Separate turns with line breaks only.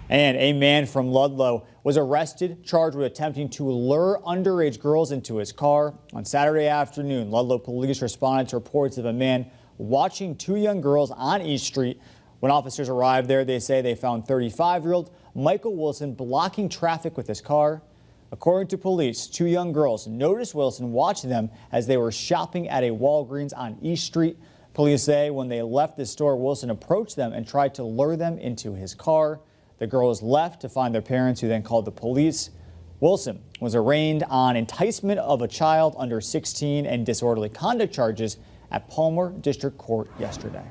And a man from Ludlow was arrested, charged with attempting to lure underage girls into his car. On Saturday afternoon, Ludlow police responded to reports of a man watching two young girls on East Street. When officers arrived there, they say they found 35-year-old Michael Wilson blocking traffic with his car. According to police, two young girls noticed Wilson watching them as they were shopping at a Walgreens on East Street. Police say when they left the store, Wilson approached them and tried to lure them into his car. The girls left to find their parents, who then called the police. Wilson was arraigned on enticement of a child under 16 and disorderly conduct charges at Palmer District Court yesterday.